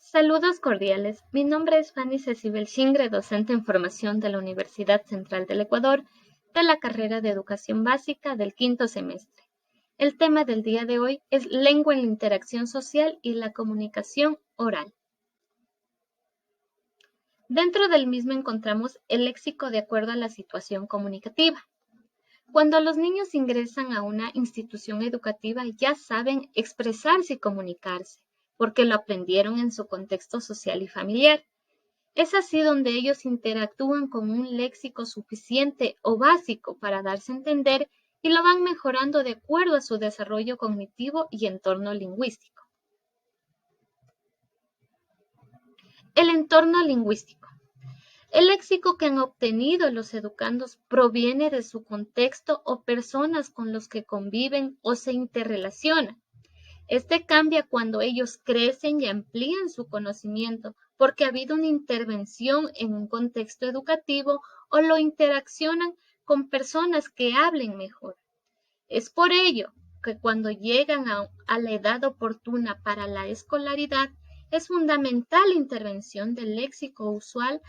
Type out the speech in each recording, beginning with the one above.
Saludos cordiales. Mi nombre es Fanny Cecibel Chingre, docente en formación de la Universidad Central del Ecuador, de la carrera de Educación Básica del quinto semestre. El tema del día de hoy es lengua en la interacción social y la comunicación oral. Dentro del mismo encontramos el léxico de acuerdo a la situación comunicativa. Cuando los niños ingresan a una institución educativa ya saben expresarse y comunicarse, porque lo aprendieron en su contexto social y familiar. Es así donde ellos interactúan con un léxico suficiente o básico para darse a entender y lo van mejorando de acuerdo a su desarrollo cognitivo y entorno lingüístico. El entorno lingüístico. El léxico que han obtenido los educandos proviene de su contexto o personas con los que conviven o se interrelacionan. Este cambia cuando ellos crecen y amplían su conocimiento porque ha habido una intervención en un contexto educativo o lo interaccionan con personas que hablen mejor. Es por ello que cuando llegan a la edad oportuna para la escolaridad, es fundamental la intervención del léxico usual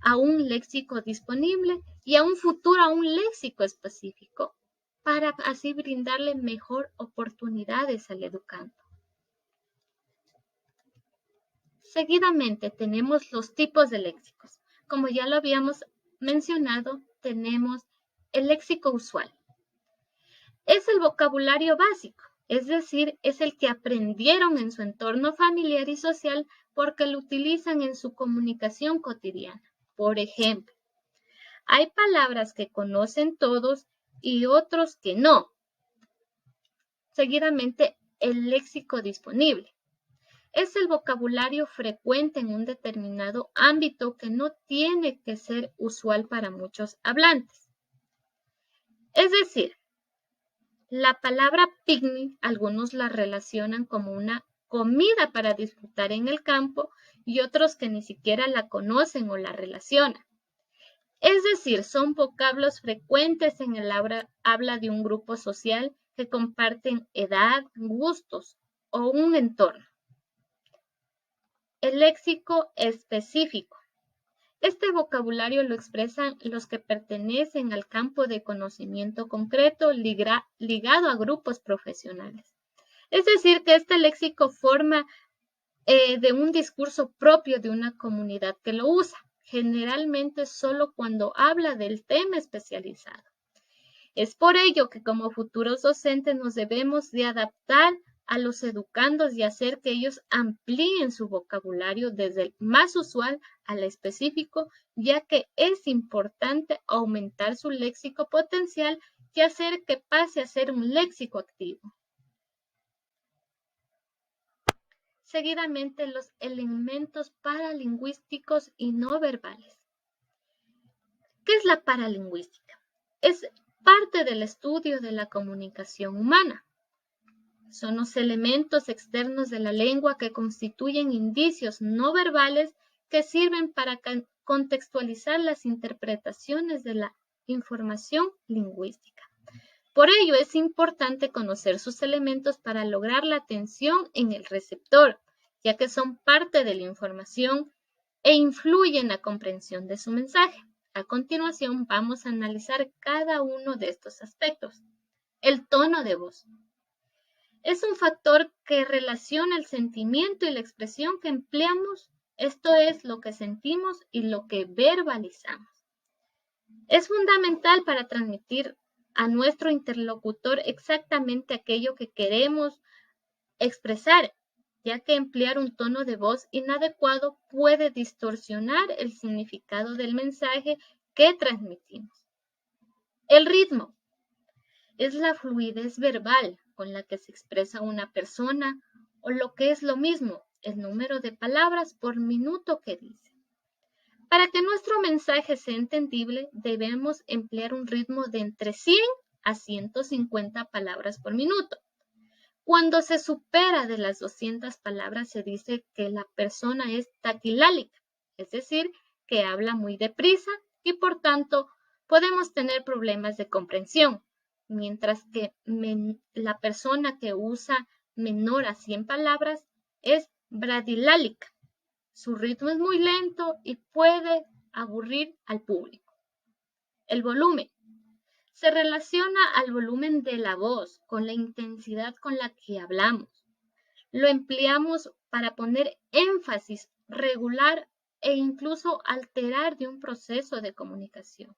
a un léxico disponible y a un futuro a un léxico específico, para así brindarle mejor oportunidades al educando. Seguidamente tenemos los tipos de léxicos. Como ya lo habíamos mencionado, tenemos el léxico usual. Es el vocabulario básico, es decir, es el que aprendieron en su entorno familiar y social porque lo utilizan en su comunicación cotidiana. Por ejemplo, hay palabras que conocen todos y otros que no. Seguidamente, el léxico disponible. Es el vocabulario frecuente en un determinado ámbito que no tiene que ser usual para muchos hablantes. Es decir, la palabra picnic, algunos la relacionan como una comida para disfrutar en el campo y otros que ni siquiera la conocen o la relacionan. Es decir, son vocablos frecuentes en el habla de un grupo social que comparten edad, gustos o un entorno. El léxico específico. Este vocabulario lo expresan los que pertenecen al campo de conocimiento concreto ligado a grupos profesionales. Es decir, que este léxico forma de un discurso propio de una comunidad que lo usa, generalmente solo cuando habla del tema especializado. Es por ello que como futuros docentes nos debemos de adaptar a los educandos y hacer que ellos amplíen su vocabulario desde el más usual al específico, ya que es importante aumentar su léxico potencial y hacer que pase a ser un léxico activo. Seguidamente, los elementos paralingüísticos y no verbales. ¿Qué es la paralingüística? Es parte del estudio de la comunicación humana. Son los elementos externos de la lengua que constituyen indicios no verbales que sirven para contextualizar las interpretaciones de la información lingüística. Por ello es importante conocer sus elementos para lograr la atención en el receptor, ya que son parte de la información e influyen en la comprensión de su mensaje. A continuación vamos a analizar cada uno de estos aspectos. El tono de voz. Es un factor que relaciona el sentimiento y la expresión que empleamos, esto es lo que sentimos y lo que verbalizamos. Es fundamental para transmitir a nuestro interlocutor exactamente aquello que queremos expresar, ya que emplear un tono de voz inadecuado puede distorsionar el significado del mensaje que transmitimos. El ritmo es la fluidez verbal con la que se expresa una persona o lo que es lo mismo, el número de palabras por minuto que dice. Para que nuestro mensaje sea entendible, debemos emplear un ritmo de entre 100 a 150 palabras por minuto. Cuando se supera de las 200 palabras, se dice que la persona es taquilálica, es decir, que habla muy deprisa y por tanto podemos tener problemas de comprensión, mientras que la persona que usa menor a 100 palabras es bradilálica, Su ritmo es muy lento y puede aburrir al público. El volumen. Se relaciona al volumen de la voz, con la intensidad con la que hablamos. Lo empleamos para poner énfasis, regular e incluso alterar de un proceso de comunicación.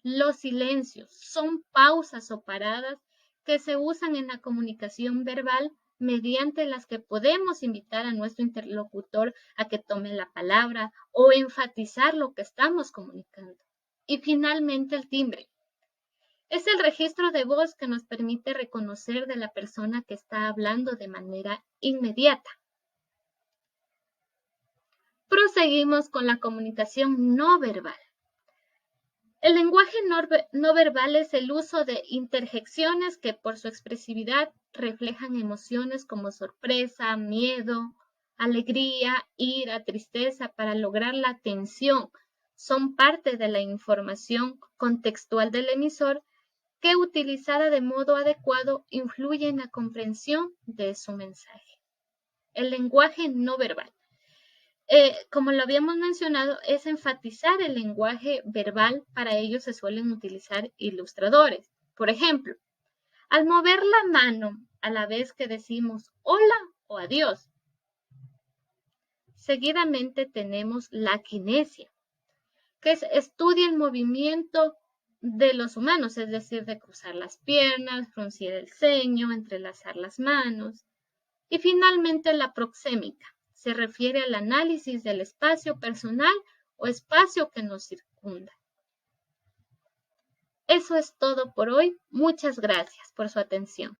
Los silencios son pausas o paradas que se usan en la comunicación verbal mediante las que podemos invitar a nuestro interlocutor a que tome la palabra o enfatizar lo que estamos comunicando. Y finalmente el timbre. Es el registro de voz que nos permite reconocer de la persona que está hablando de manera inmediata. Proseguimos con la comunicación no verbal. El lenguaje no verbal es el uso de interjecciones que por su expresividad reflejan emociones como sorpresa, miedo, alegría, ira, tristeza para lograr la atención. Son parte de la información contextual del emisor que, utilizada de modo adecuado, influye en la comprensión de su mensaje. El lenguaje no verbal. Como lo habíamos mencionado, es enfatizar el lenguaje verbal. Para ello se suelen utilizar ilustradores. Por ejemplo, al mover la mano a la vez que decimos hola o adiós. Seguidamente tenemos la kinesia, que estudia el movimiento de los humanos, es decir, de cruzar las piernas, fruncir el ceño, entrelazar las manos. Y finalmente la proxémica. Se refiere al análisis del espacio personal o espacio que nos circunda. Eso es todo por hoy. Muchas gracias por su atención.